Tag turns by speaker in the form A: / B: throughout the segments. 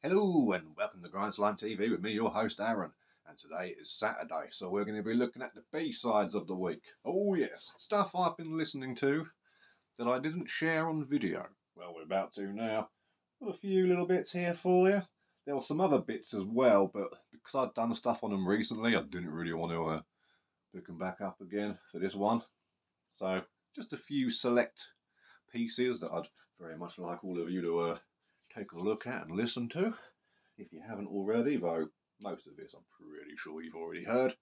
A: Hello and welcome to GrindslimeTV with me, your host Aaron. And today is Saturday, so we're going to be looking at the B-sides of the week. Oh yes, stuff I've been listening to that I didn't share on video. Well, we're about to now. Got a few little bits here for you. There were some other bits as well, but because I'd done stuff on them recently, I didn't really want to pick them back up again for this one. So, just a few select pieces that I'd very much like all of you to take a look at and listen to. If you haven't already, though most of this I'm pretty sure you've already heard.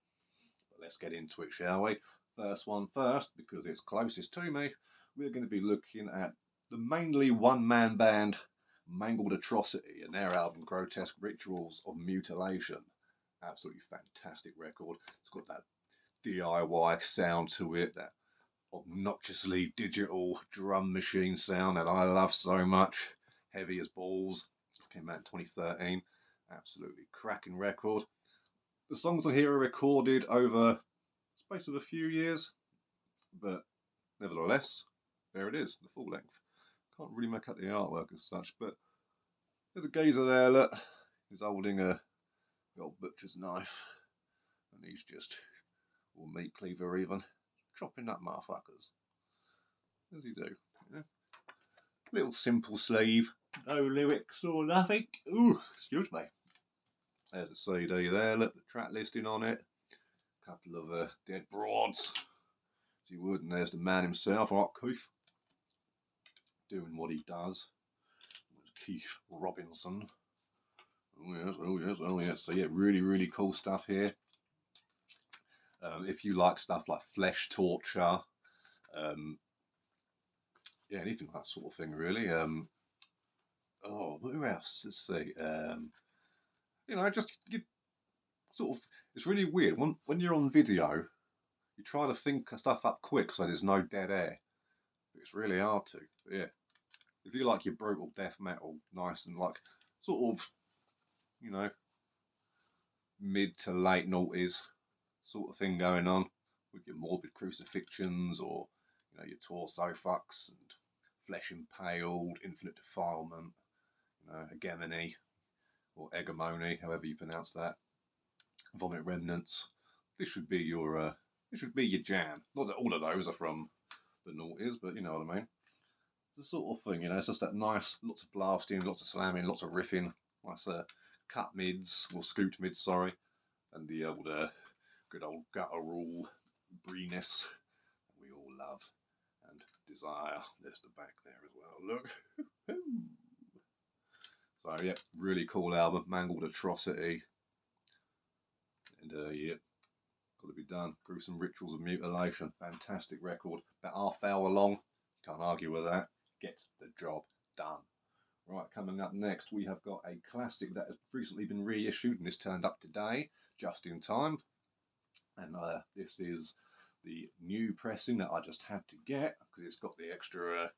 A: But let's get into it, shall we? First one first, because it's closest to me, we're going to be looking at the mainly one-man band Mangled Atrocity and their album Grotesque Rituals of Mutilation. Absolutely fantastic record. It's got that DIY sound to it, that obnoxiously digital drum machine sound that I love so much. Heavy as balls. It came out in 2013. Absolutely cracking record. The songs on here are recorded over the space of a few years, but nevertheless, there it is, the full length. Can't really make out the artwork as such, but there's a geezer there, look. He's holding a the old butcher's knife, and he's just, or meat cleaver even, chopping up motherfuckers. What does he do? You know? Little simple sleeve, no lyrics or nothing. Ooh, excuse me. There's a CD there, look, the track listing on it. A couple of dead broads, as you would, and there's the man himself, Art Keith, doing what he does. Keith Robinson. Oh yes, oh yes, oh yes. So yeah, really, really cool stuff here. If you like stuff like Flesh Torture, yeah, anything like that sort of thing, really. Oh, who else? Let's see. Just you sort of. It's really weird when you're on video. You try to think stuff up quick so there's no dead air. It's really hard to. But yeah, if you like your brutal death metal, nice and like sort of, mid to late noughties sort of thing going on with your morbid crucifixions or your torso fucks and flesh impaled, infinite defilement, hegemony or hegemony, however you pronounce that, vomit remnants. This should be your jam. Not that all of those are from the noughties, but you know what I mean. It's the sort of thing, it's just that nice, lots of blasting, lots of slamming, lots of riffing, nice cut mids, or scooped mids, sorry, and the old good old guttural breeness that we all love and desire. There's the back there as well, look. So yeah, really cool album, Mangled Atrocity, and yeah, got to be done. Gruesome Rituals of Mutilation, fantastic record, about half hour long, can't argue with that, gets the job done. Right, coming up next, we have got a classic that has recently been reissued and is turned up today, just in time. And this is the new pressing that I just had to get because it's got the extra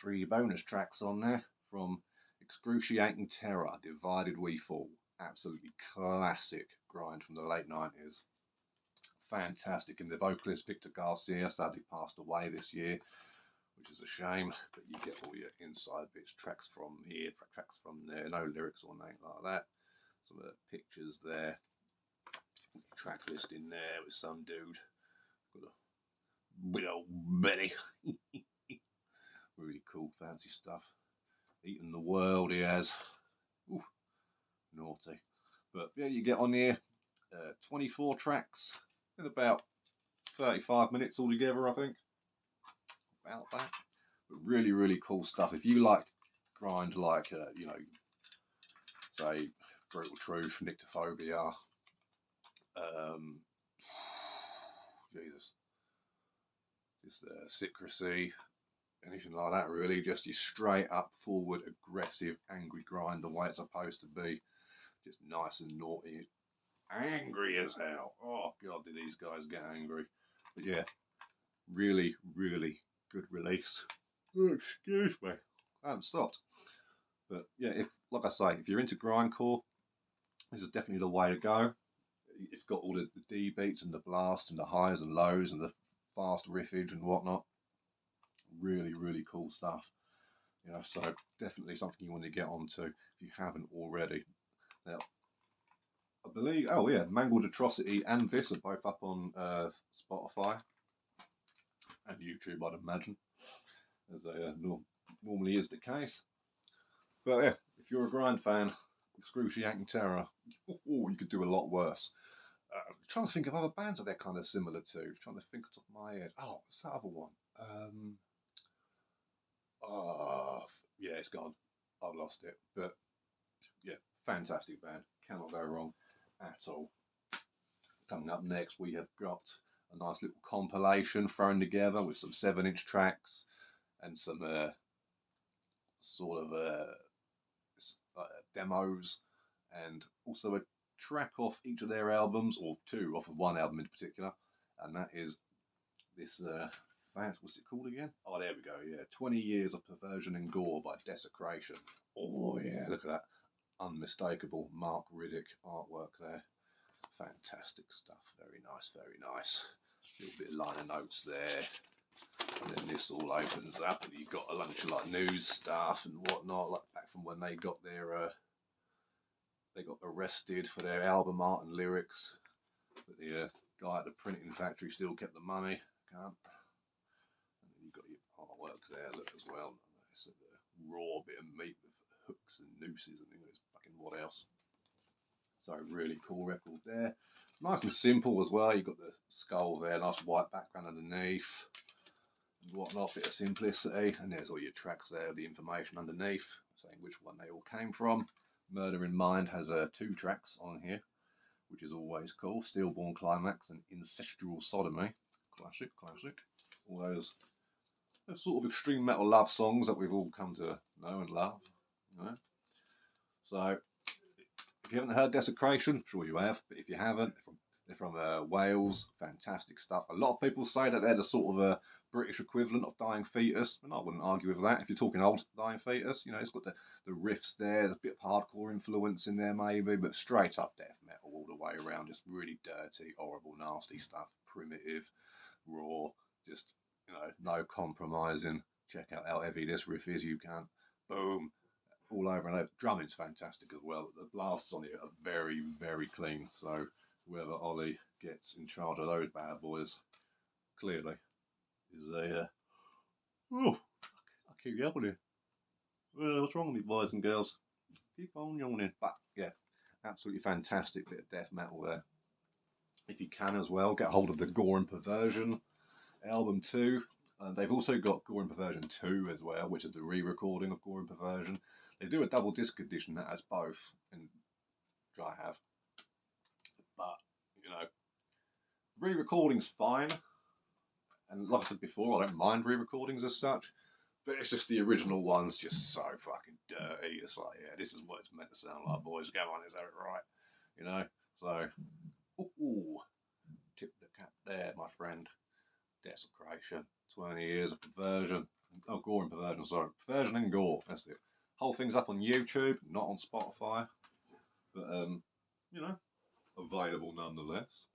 A: 3 bonus tracks on there from Excruciating Terror, Divided We Fall. Absolutely classic grind from the late 90s. Fantastic. And the vocalist Victor Garcia sadly passed away this year, which is a shame, but you get all your inside bits, tracks from here, tracks from there, no lyrics or anything like that. Some of the pictures there, track list in there with some dude, got a widow Betty. Really cool, fancy stuff. Eating the world he has. Ooh, naughty. But yeah, you get on here, 24 tracks in about 35 minutes altogether, I think. About that. But really, really cool stuff. If you like grind like, say, Brutal Truth, Nyctophobia, Jesus, just Secrecy, anything like that really, just your straight up forward aggressive angry grind the way it's supposed to be, just nice and naughty, angry as hell. Oh god, did these guys get angry. But yeah, really, really good release. Oh, excuse me, I haven't stopped. But yeah, if, like I say, if you're into grindcore, this is definitely the way to go. It's got all the D beats and the blast and the highs and lows and the fast riffage and whatnot. Really, really cool stuff. You know, so definitely something you want to get onto if you haven't already. Now, I believe, oh yeah, Mangled Atrocity and this are both up on Spotify and YouTube, I'd imagine, as normally is the case. But yeah, if you're a grind fan, Excruciating Terror, you could do a lot worse. Trying to think of other bands that they're kind of similar to. Trying to think off the top of my head. Oh, what's that other one? Yeah, it's gone. I've lost it. But yeah, fantastic band. Cannot go wrong at all. Coming up next, we have got a nice little compilation thrown together with some 7-inch tracks and some demos, and also a track off each of their albums, or two off of one album in particular, and that is this what's it called again? Oh, there we go. Yeah, 20 Years of Perversion and Gore by Desecration. Oh yeah, look at that unmistakable Mark Riddick artwork there. Fantastic stuff. Very nice, very nice. A little bit of liner notes there. And then this all opens up, and you've got a bunch of like news stuff and whatnot, like back from when they got arrested for their album art and lyrics. But the guy at the printing factory still kept the money. And then you've got your artwork there, look as well. It's a raw bit of meat with hooks and nooses and fucking what else. So really cool record there. Nice and simple as well. You've got the skull there, nice white background underneath. And whatnot, bit of simplicity. And there's all your tracks there, the information underneath, saying which one they all came from. Murder in Mind has 2 tracks on here, which is always cool. Stillborn Climax and Incestual Sodomy. Classic, classic. All those sort of extreme metal love songs that we've all come to know and love. You know? So, if you haven't heard Desecration, I'm sure you have, but if you haven't, they're from Wales. Fantastic stuff. A lot of people say that they're the sort of British equivalent of Dying Fetus, and I wouldn't argue with that. If you're talking old Dying Fetus, you know, it's got the riffs there, there's a bit of hardcore influence in there maybe, but straight up death metal all the way around. Just really dirty, horrible, nasty stuff. Primitive, raw, just, you know, no compromising. Check out how heavy this riff is, you can. Boom. All over and over. Drumming's fantastic as well. The blasts on it are very, very clean. So whoever Ollie gets in charge of those bad boys, clearly, is a... oh, I keep yawning. Well, what's wrong with me, boys and girls? Keep on yawning. But yeah, absolutely fantastic bit of death metal there. If you can as well, get hold of the Gore and Perversion album 2. They've also got Gore and Perversion 2 as well, which is the re-recording of Gore and Perversion. They do a double disc edition that has both, and which I have. But, you know, re-recording's fine. And like I said before, I don't mind re-recordings as such. But it's just the original one's just so fucking dirty. It's like, yeah, this is what it's meant to sound like, boys. Come on, is that right? You know? So, ooh, tip the cap there, my friend. Desecration. 20 Years of Perversion. Oh, Gore and Perversion, sorry. Perversion and Gore, that's it. Whole thing's up on YouTube, not on Spotify. But, you know, available nonetheless.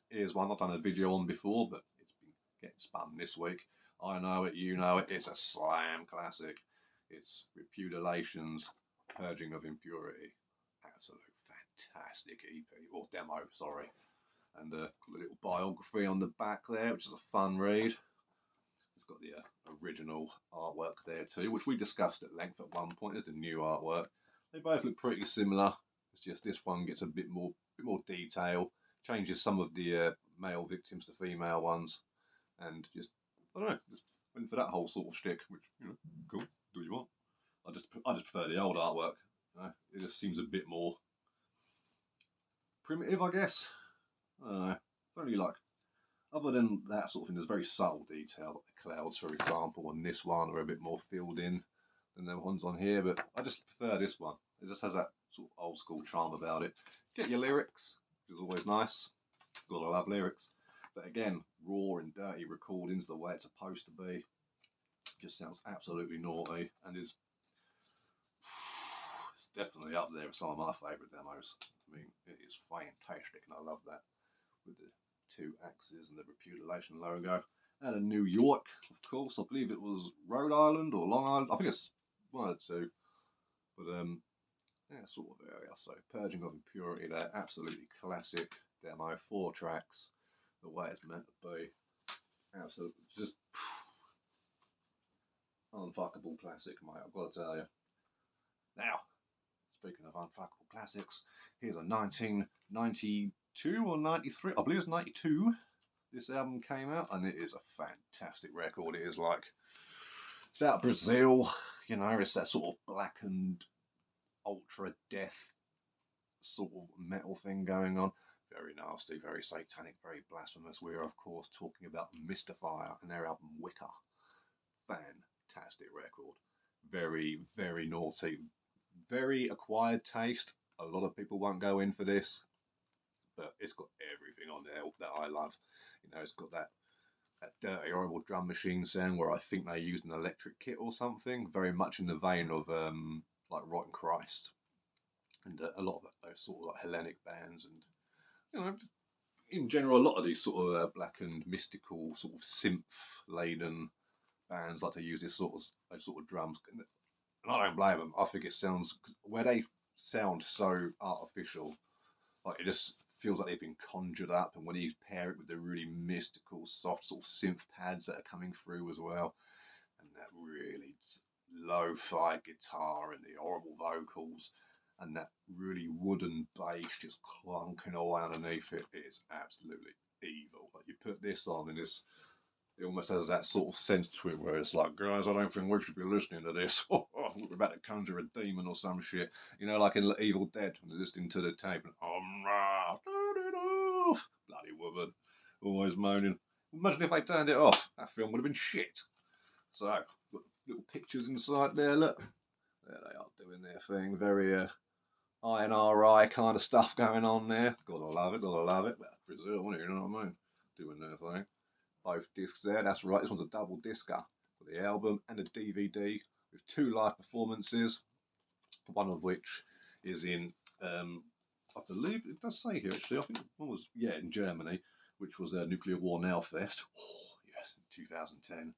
A: Here's one I've done a video on before, but it's been getting spun this week. I know it, you know it. It's a slam classic. It's Repudiation's Purging of Impurity. Absolute fantastic EP, or demo, sorry. And got a little biography on the back there, which is a fun read. It's got the original artwork there too, which we discussed at length at one point. There's the new artwork. They both look pretty similar. It's just this one gets a bit more detail, changes some of the male victims to female ones, and just, I don't know, just went for that whole sort of shtick, which, you know, cool, do what you want. I just prefer the old artwork. It just seems a bit more primitive, I guess. I don't know. Only like, other than that sort of thing, there's very subtle detail. Like the clouds, for example, on this one are a bit more filled in than the ones on here. But I just prefer this one. It just has that sort of old school charm about it. Get your lyrics, which is always nice. Gotta love lyrics. But again, raw and dirty recordings, the way it's supposed to be. Just sounds absolutely naughty, and it's definitely up there with some of my favourite demos. I mean, it is fantastic, and I love that with the 2 axes and the Repudiation logo. out of New York, of course. I believe it was Rhode Island or Long Island. I think it's one or two. But yeah, sort of area. So Purging of Impurity there, absolutely classic demo, 4 tracks, the way it's meant to be. Absolutely, just unfuckable classic, mate, I've got to tell you. Now, speaking of unfuckable classics, here's a 1992 or 93, I believe it's 92, this album came out, and it is a fantastic record. It is like, it's out of Brazil, you know, it's that sort of blackened, ultra death sort of metal thing going on. Very nasty, very satanic, very blasphemous. We're, of course, talking about Mystifier and their album Wicker. Fantastic record. Very, very naughty. Very acquired taste. A lot of people won't go in for this, but it's got everything on there that I love. You know, it's got that dirty, horrible drum machine sound where I think they used an electric kit or something. Very much in the vein of like Rotten Christ and a lot of those sort of like Hellenic bands, and you know, in general, a lot of these sort of black and mystical, sort of synth-laden bands like to use this sort of those sort of drums, and I don't blame them. I think it sounds, where they sound so artificial, like it just feels like they've been conjured up. And when you pair it with the really mystical, soft sort of synth pads that are coming through as well, and that really lo-fi guitar and the horrible vocals, and that really wooden bass just clunking away underneath it, it's absolutely evil. Like you put this on and it almost has that sort of sense to it where it's like, guys, I don't think we should be listening to this. We're about to conjure a demon or some shit. You know, like in Evil Dead, when they're listening to the tape and, turn it off. Bloody woman, always moaning. Imagine if they turned it off. That film would have been shit. So, got little pictures inside there, look. There they are doing their thing. Very INRI kind of stuff going on there. Gotta love it, gotta love it. But Brazil, you know what I mean? Doing their thing. Both discs there, that's right. This one's a double discer for the album and a DVD with 2 live performances, one of which is in, I believe it does say here actually, I think one was, yeah, in Germany, which was Nuclear War Now Fest. Oh, yes, in 2010.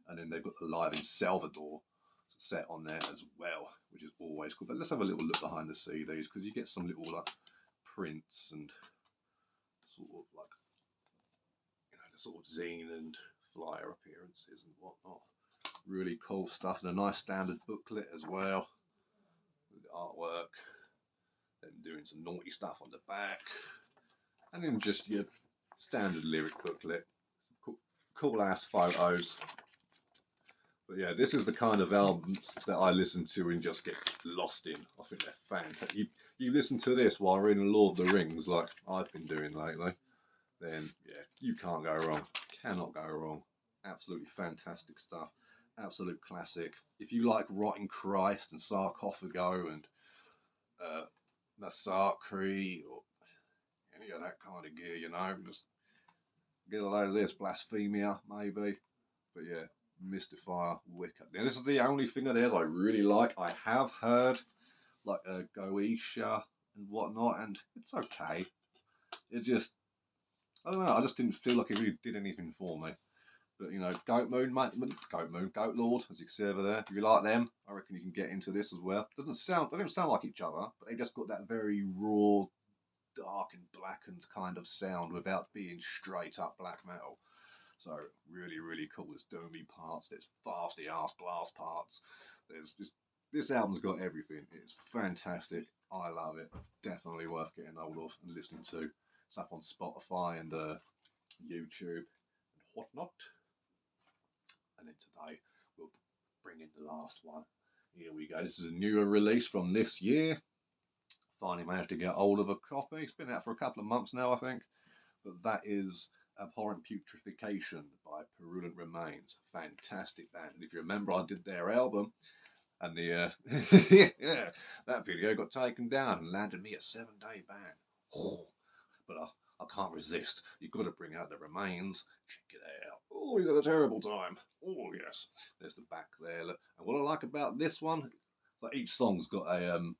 A: And then they've got the live in Salvador set on there as well, which is always cool. But let's have a little look behind the CDs, because you get some little like prints and sort of like, you know, the sort of zine and flyer appearances and whatnot. Really cool stuff, and a nice standard booklet as well with the artwork. Them doing some naughty stuff on the back, and then just your standard lyric booklet. Cool ass photos. But yeah, this is the kind of albums that I listen to and just get lost in. I think they're fantastic. You listen to this while reading Lord of the Rings, like I've been doing lately, then yeah, you can't go wrong. Cannot go wrong. Absolutely fantastic stuff. Absolute classic. If you like Rotten Christ and Sarcophago and Massacre or any of that kind of gear, you know, just get a load of this. Blasphemia, maybe. But yeah, Mystifier, Wicker. Now, this is the only thing of theirs I really like. I have heard like Goetia and whatnot, and it's okay. It just, I don't know, I just didn't feel like it really did anything for me. But you know, Goat Lord, as you can see over there. If you like them, I reckon you can get into this as well. They don't sound like each other, but they just got that very raw, dark and blackened kind of sound without being straight up black metal. So really, really cool. There's doomy parts, there's fasty ass blast parts. There's just, this album's got everything. It's fantastic. I love it. Definitely worth getting hold of and listening to. It's up on Spotify and YouTube and whatnot. And then today we'll bring in the last one. Here we go. This is a newer release from this year. Finally managed to get hold of a copy. It's been out for a couple of months now, I think. But that is Abhorrent Putrefaction by Purulent Remains. Fantastic band. And if you remember, I did their album, and the yeah, that video got taken down and landed me a 7-day ban. Oh, but I can't resist. You've got to bring out the Remains. Check it out. Oh, he's had a terrible time. Oh yes. There's the back there. Look. And what I like about this one, like each song's got a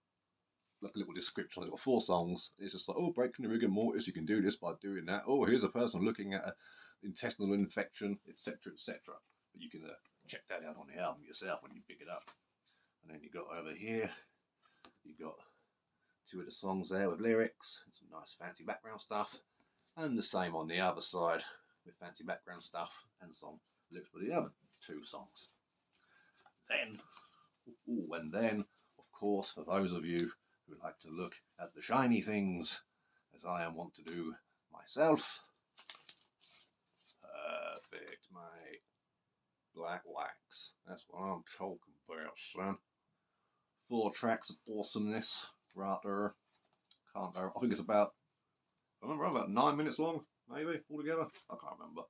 A: like a little description. I've got 4 songs. It's just like, oh, breaking the rigor mortis, you can do this by doing that. Oh, here's a person looking at intestinal infection, etc., etc. But you can check that out on the album yourself when you pick it up. And then you got over here, you got 2 of the songs there with lyrics, some nice fancy background stuff, and the same on the other side with fancy background stuff and some lyrics for the other 2 songs. And then, of course, for those of you who like to look at the shiny things, as I am wont to do myself, perfect, mate. Black wax. That's what I'm talking about, son. 4 tracks of awesomeness right there. I think it's about, I remember, about 9 minutes long, maybe, altogether. I can't remember.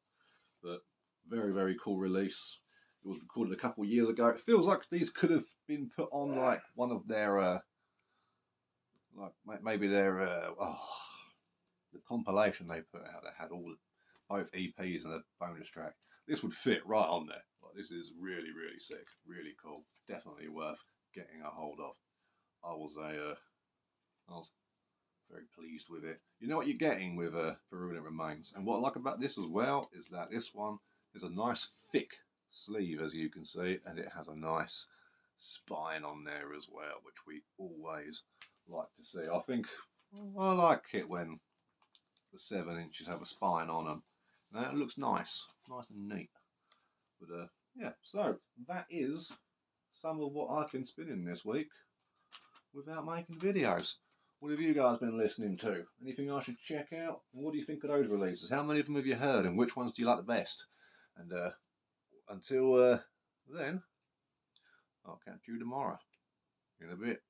A: But very, very cool release. It was recorded a couple of years ago. It feels like these could have been put on like one of their, like maybe their, the compilation they put out that had all both EPs and a bonus track. This would fit right on there. Like, this is really, really sick, really cool. Definitely worth getting a hold of. I was very pleased with it. You know what you're getting with For Ruin It Remains, and what I like about this as well is that this one is a nice thick sleeve, as you can see, and it has a nice spine on there as well, which we always like to see. I think I like it when the 7 inches have a spine on them. Now it looks nice and neat. But yeah, so that is some of what I've been spinning this week without making videos. What have you guys been listening to? Anything I should check out? And what do you think of those releases? How many of them have you heard, and which ones do you like the best? And until then, I'll catch you tomorrow in a bit.